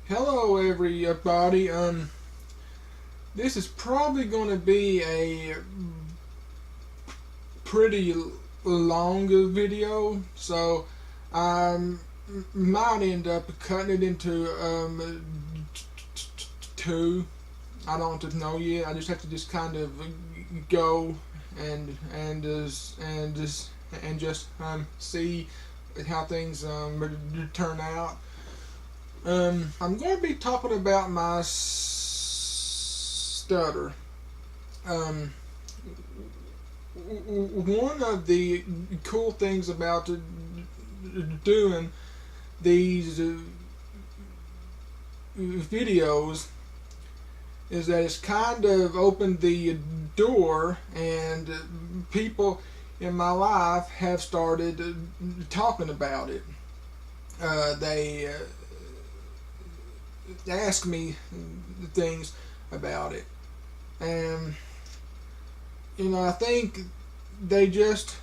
Hello, everybody. This is probably going to be a pretty long video, so I might end up cutting it into two. I don't know yet. I just have to just kind of go and just see how things turn out. I'm going to be talking about my stutter. Um, One of the cool things about doing these videos is that it's kind of opened the door, and people in my life have started talking about it. They ask me things about it, and I think they just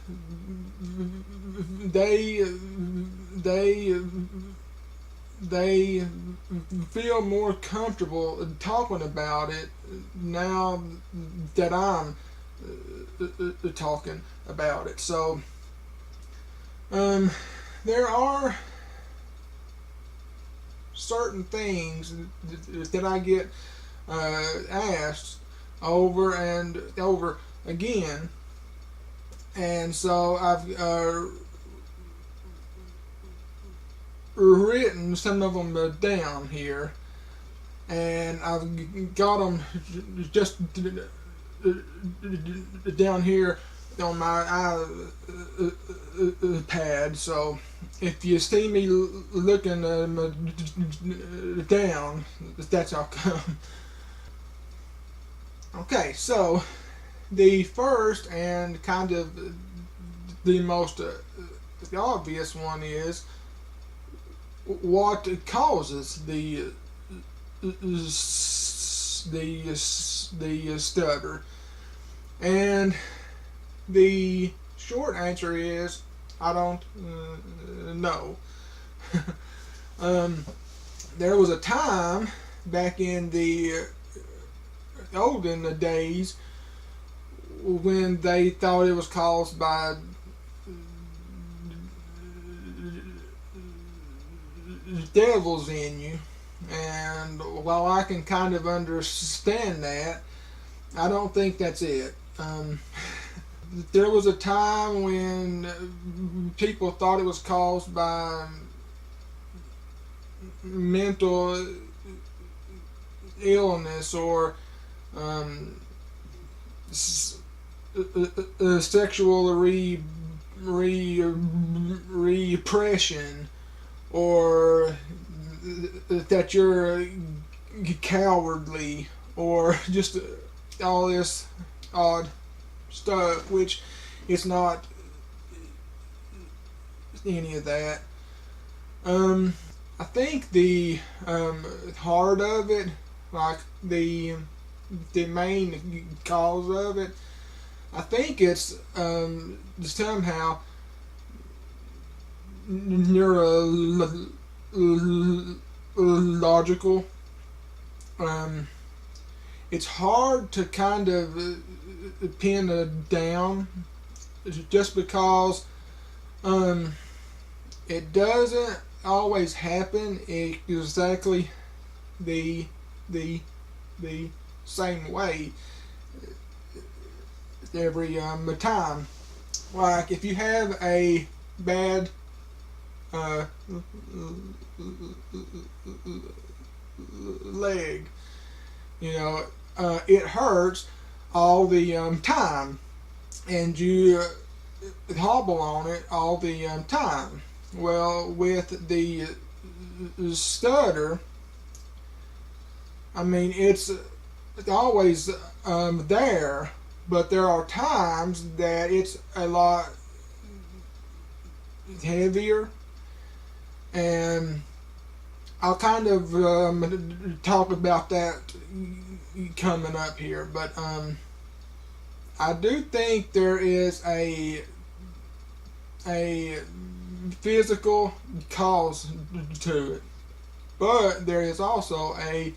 they they they feel more comfortable talking about it now that I'm talking about it. So um, there are certain things that I get asked over and over again, and so I've written some of them down here, and I've got them just down here on my iPad. So if you see me looking down, that's how come. Okay, so the first and kind of the most obvious one is what causes the stutter, and the short answer is I don't know. There was a time back in the olden days when they thought it was caused by devils in you, and while I can kind of understand that, I don't think that's it. There was a time when people thought it was caused by mental illness or sexual repression, or that you're cowardly, or just all this odd stuff, which it's not any of that. I think the heart of it, like the main cause of it, I think it's somehow neurological. It's hard to kind of pin it down, just because it doesn't always happen exactly the same way every time. Like if you have a bad leg, it hurts all the time, and you hobble on it all the time. Well, with the stutter, I mean, it's always there, but there are times that it's a lot heavier, and I'll kind of talk about that coming up here. But I do think there is a physical cause to it. but there is also a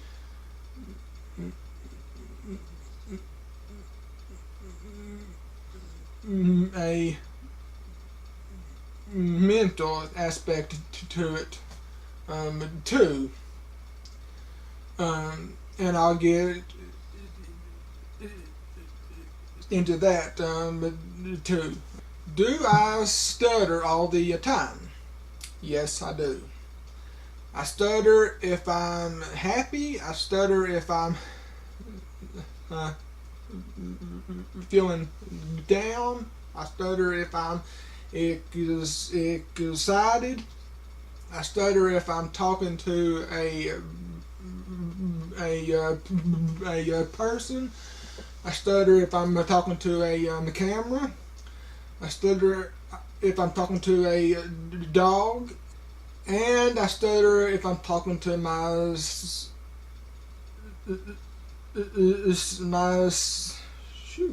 mental aspect to it too, and I'll get into that too. Do I stutter all the time? Yes, I do. I stutter if I'm happy. I stutter if I'm uh, feeling down. I stutter if I'm excited. I stutter if I'm talking to a person. I stutter if I'm talking to a camera. I stutter if I'm talking to a dog, and I stutter if I'm talking to my shoot.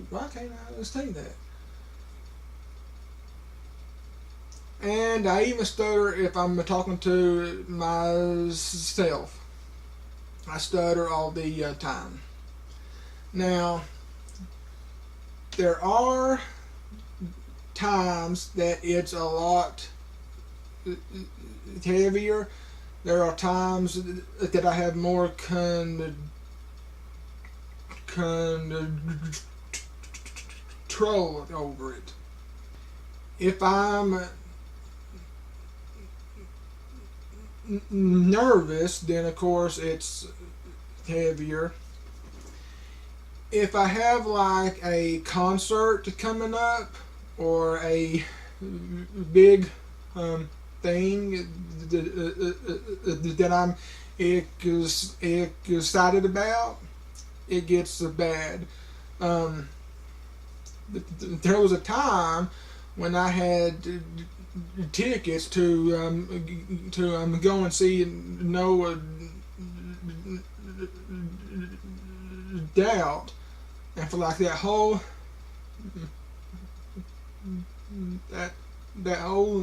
Why can't I say that? And I even stutter if I'm talking to myself. I stutter all the time. Now, there are times that it's a lot heavier. There are times that I have more control over it. If I'm nervous, then of course it's heavier. If I have like a concert coming up or a big thing that I'm excited about, it gets bad. There was a time when I had tickets to go and see No Doubt, and for like that whole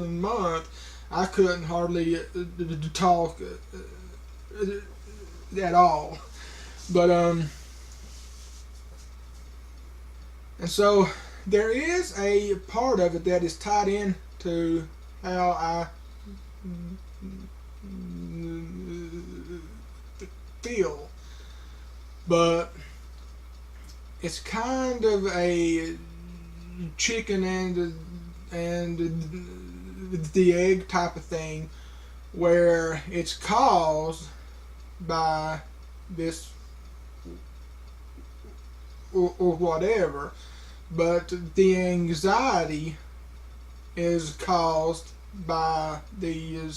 month, I couldn't hardly talk at all. But and so there is a part of it that is tied in to how I feel, but it's kind of a chicken and the egg type of thing, where it's caused by this or whatever, but the anxiety is caused by the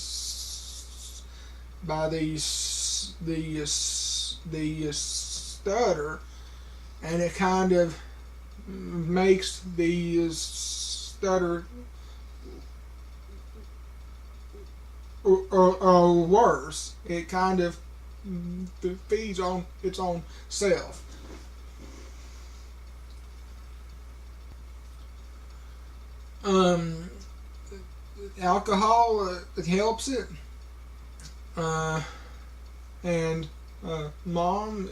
stutter, and it kind of makes the stutter worse. It kind of feeds on its own self. Alcohol it helps it, and Mom,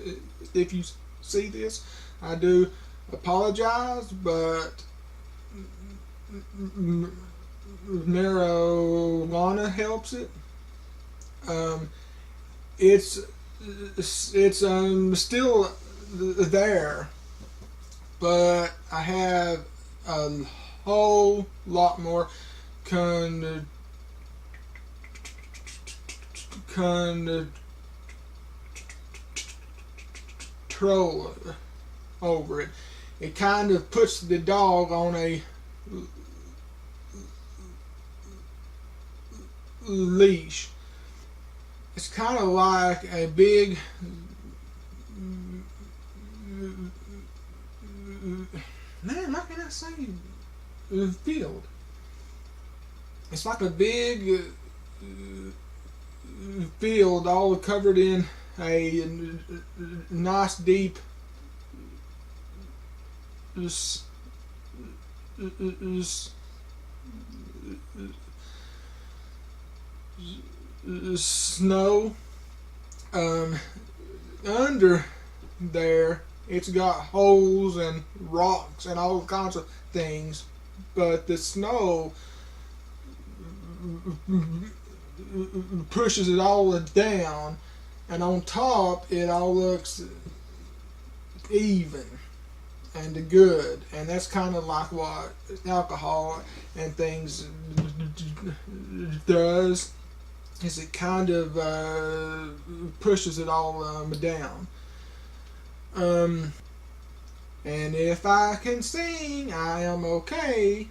if you see this, I do apologize, but marijuana helps it. It's still there, but I have a whole lot more control over it. It kind of puts the dog on a leash. It's kind of like a big man, how can I say field? It's like a big field all covered in a nice deep snow, Um, Under there, it's got holes and rocks and all kinds of things, but the snow pushes it all down, and on top it all looks even and good, and that's kind of like what alcohol and things does, is it kind of pushes it all down. And if I can sing, I am okay.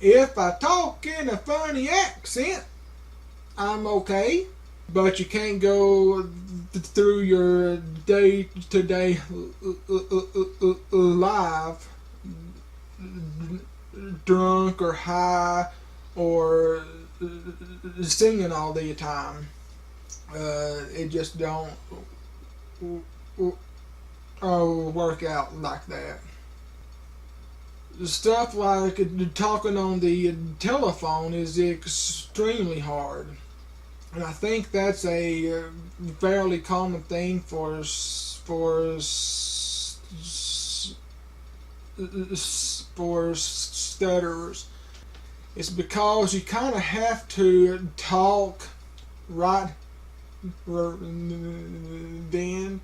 If I talk in a funny accent, I'm okay. But you can't go through your day-to-day life drunk or high or singing all the time. It just don't work out like that. Stuff like talking on the telephone is extremely hard. And I think that's a fairly common thing for stutterers. It's because you kind of have to talk right then.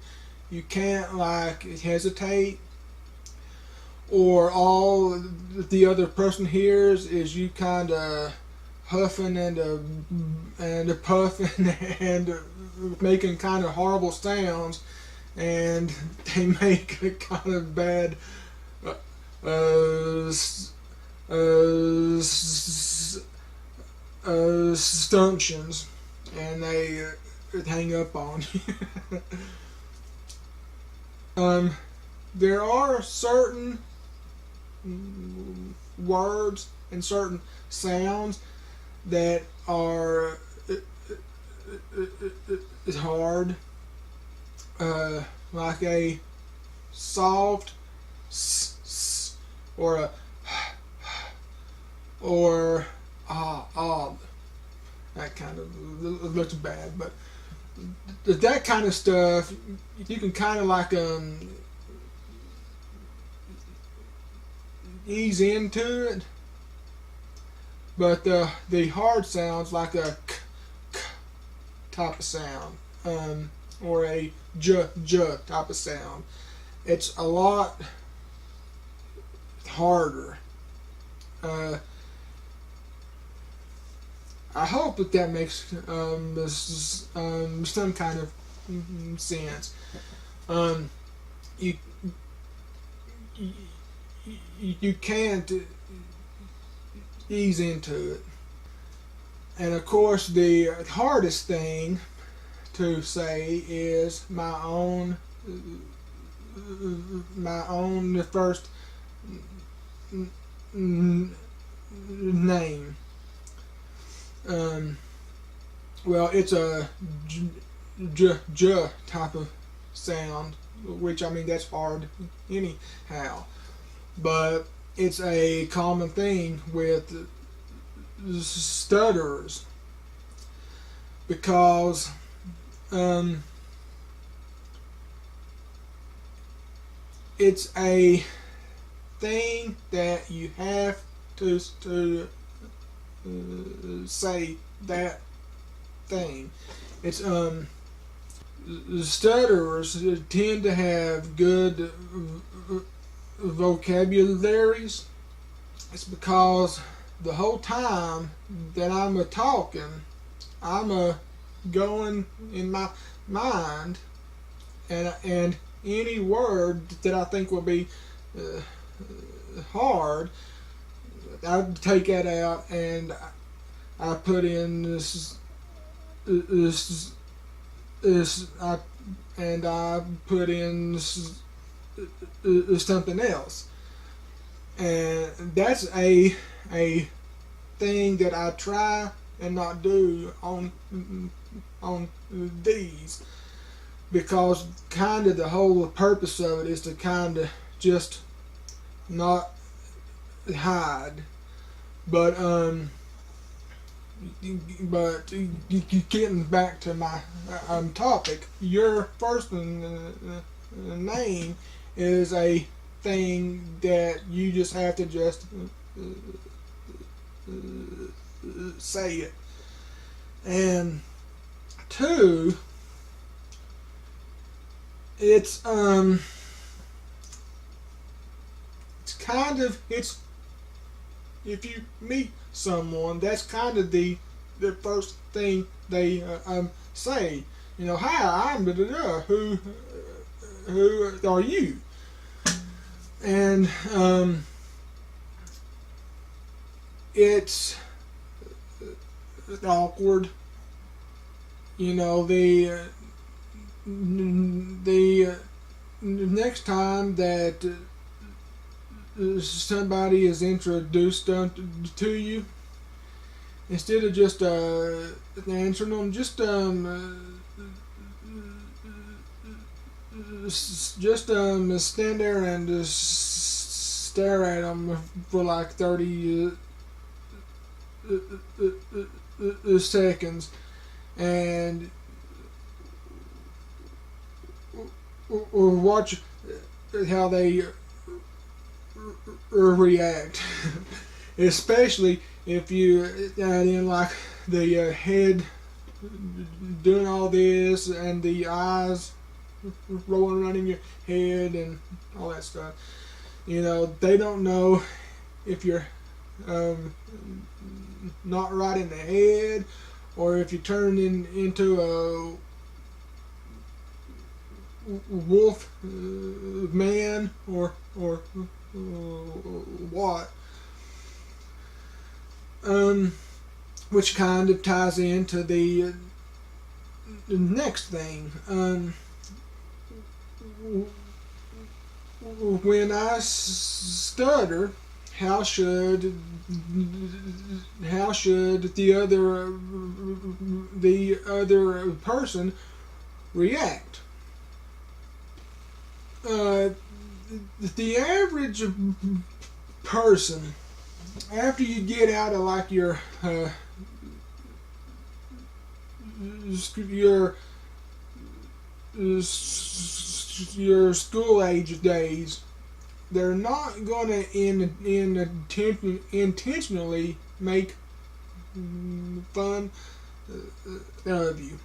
You can't like hesitate, or all the other person hears is you kind of huffing and puffing and making kind of horrible sounds, and they make a kind of bad assumptions, and they hang up on you. There are certain words and certain sounds that are hard, like a soft s, or a or that kind of looks bad, but that kind of stuff you can kind of like ease into it, but the hard sounds like a k, k type of sound, or a j type of sound, it's a lot harder. I hope that makes some kind of sense. You you can't ease into it, and of course the hardest thing to say is my own first name. Well, it's a j type of sound, which I mean that's hard anyhow, but it's a common thing with stutterers because it's a thing that you have to say that thing. It's stutterers tend to have good vocabularies. It's because the whole time that I'm talking, I'm going in my mind, and any word that I think will be hard, I take that out and I put in and I put in something else, and that's a thing that I try and not do on these, because kind of the whole purpose of it is to kind of just not hide, but but getting back to my topic, your first name is a thing that you just have to just say it. And two, it's kind of, it's, if you meet someone, that's kind of the first thing they say. You know, hi, I'm da da da. Who are you? And it's awkward. You know, the next time that somebody is introduced to you, instead of just answering them, just stand there and just stare at them for like 30 seconds, and or watch how they react. Especially if you add in like the head doing all this and the eyes rolling around in your head and all that stuff. You know, they don't know if you're not right in the head, or if you turn into a wolf man, or what. Which kind of ties into the next thing. When I stutter, how should the other person react? The average person, after you get out of like your school age days, they're not gonna intentionally make fun of you.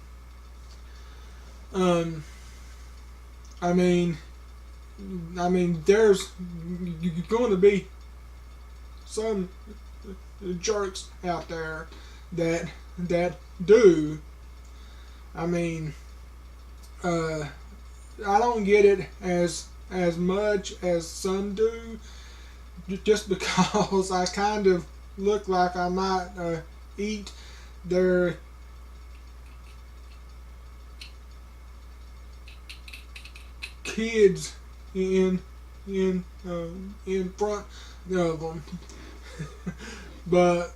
I mean, there's going to be some jerks out there that do. I mean, I don't get it as much as some do, just because I kind of look like I might eat their kids in front of them. but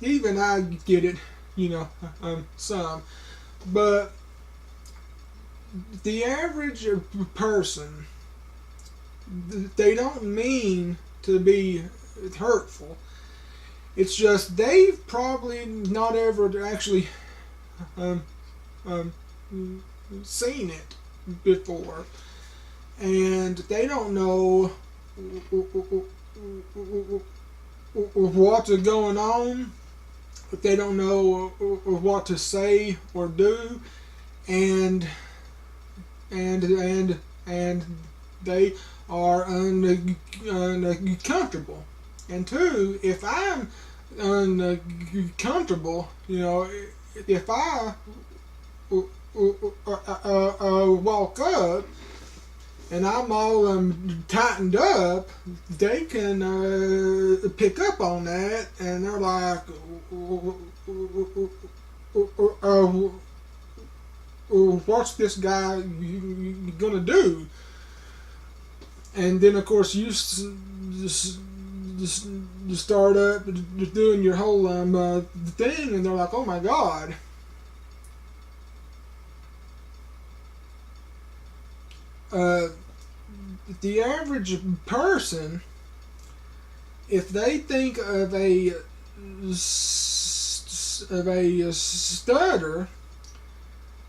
even I get it, you know, some. But the average person, they don't mean to be hurtful. It's just they've probably not ever actually seen it before, and they don't know what's going on. They don't know what to say or do, and they are uncomfortable. And two, if I'm uncomfortable, you know, if I walk up and I'm all tightened up, they can pick up on that, and they're like, what's this guy gonna do? And then of course you start up doing your whole thing, and they're like, oh my god. The average person, if they think of a stutter,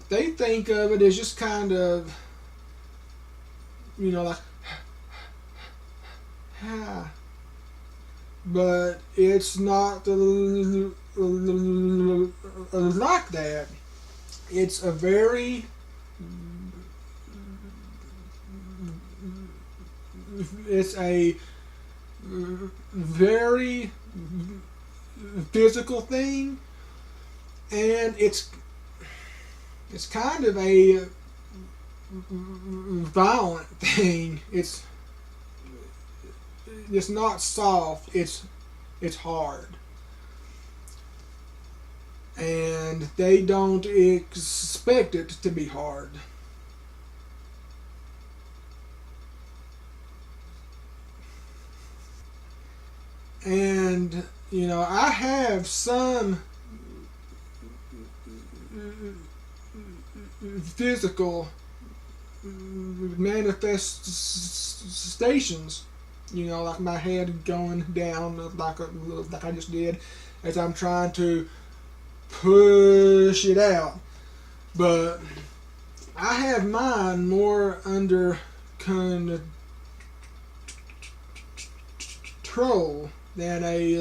they think of it as just kind of, like, ah. But it's not like that. It's a very, it's a very physical thing, and it's kind of a violent thing. It's not soft. It's hard, and they don't expect it to be hard. And I have some physical manifestations, like my head going down like I just did as I'm trying to push it out. But I have mine more under control than a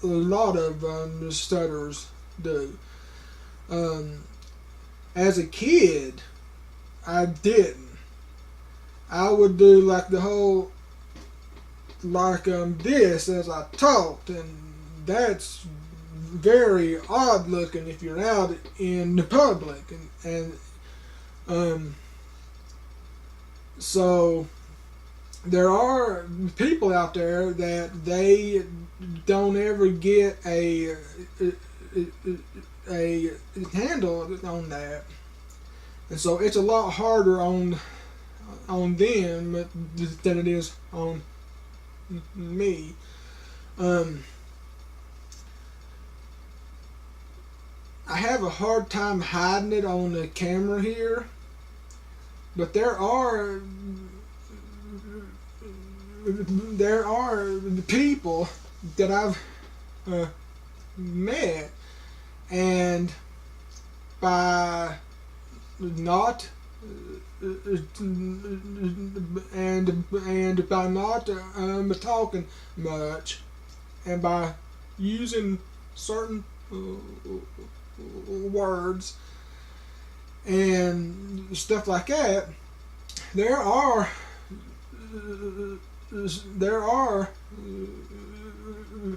lot of stutterers do. As a kid, I didn't. I would do like the whole this as I talked, and that's very odd looking if you're out in the public, and so there are people out there that they don't ever get a handle on that, and so it's a lot harder on them than it is on me. I have a hard time hiding it on the camera here, but there are people that I've met, and by not by not talking much, and by using certain words and stuff like that, there are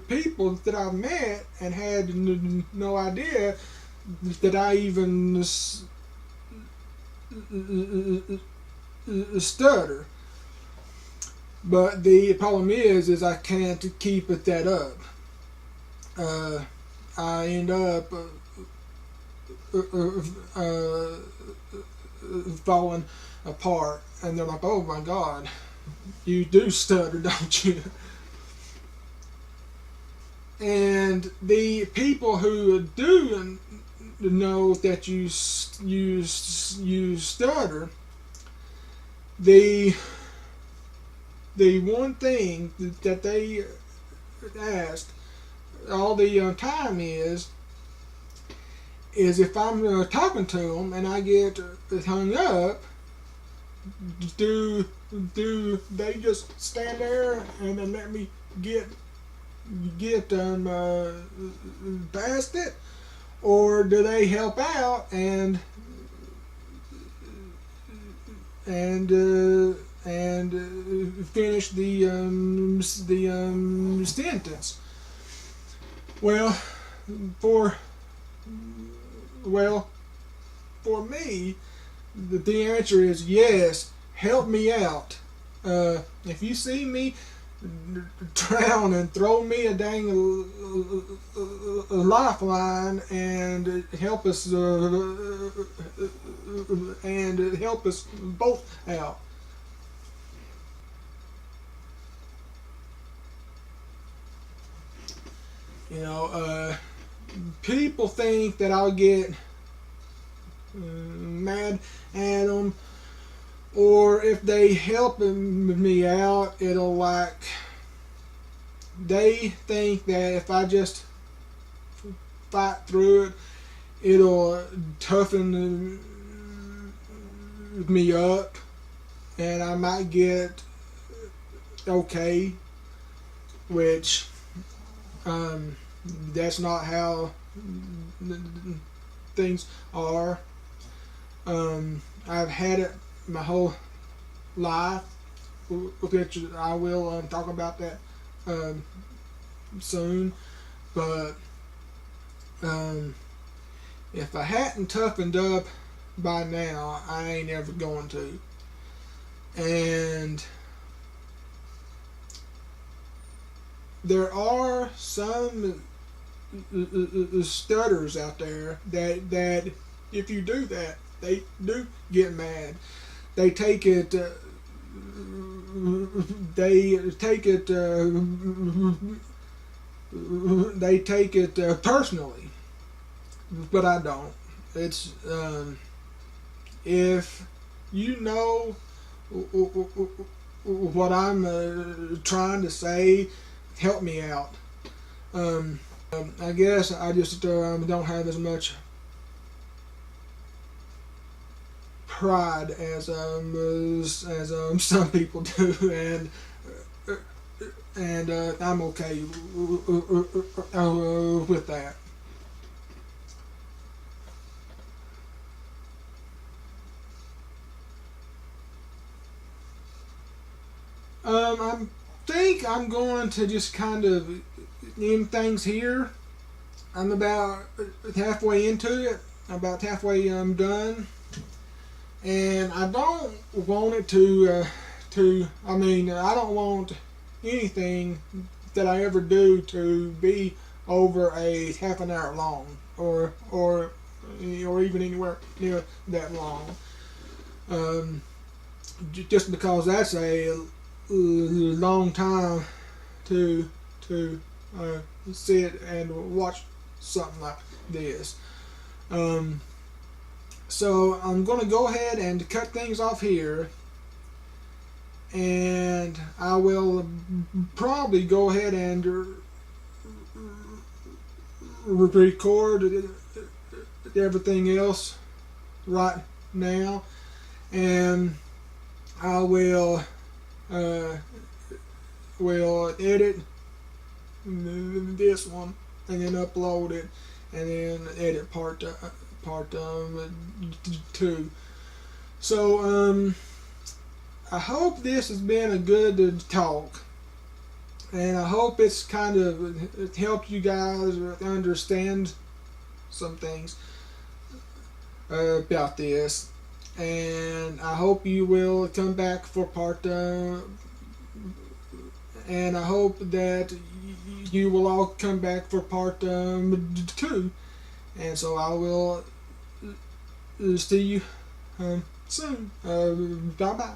people that I've met and had no idea that I even stutter. But the problem is I can't keep that up. I end up falling apart, and they're like, "Oh my God, you do stutter, don't you?" And the people who do know that you stutter, the one thing that they ask all the time is if I'm talking to them and I get hung up, do they just stand there and then let me get past it, or do they help out and finish the sentence? Well, for me, the answer is yes. Help me out. If you see me drown, and throw me a dang lifeline and help us both out. People think that I'll get mad at them, or if they help me out, it'll like they think that if I just fight through it, it'll toughen me up, and I might get okay, which that's not how things are. I've had it my whole life, which I will talk about that soon. But if I hadn't toughened up by now, I ain't ever going to. And there are some stutters out there that if you do that, they do get mad. They take it. They take it personally, but I don't. It's if you know what I'm trying to say, help me out. I guess I just don't have as much pride as some people do, and I'm okay with that. I think I'm going to just kind of end things here. I'm about halfway into it. About halfway done, and I don't want it to. I mean, I don't want anything that I ever do to be over a half an hour long, or even anywhere near that long. Just because that's a long time to sit and watch something like this. So I'm going to go ahead and cut things off here, and I will probably go ahead and record everything else right now, and I will edit this one and then upload it, and then edit part 2. So I hope this has been a good talk, and I hope it's kind of helped you guys understand some things about this, and I hope you will come back for part and I hope that you will all come back for part 2, and so I will see you soon. Bye bye.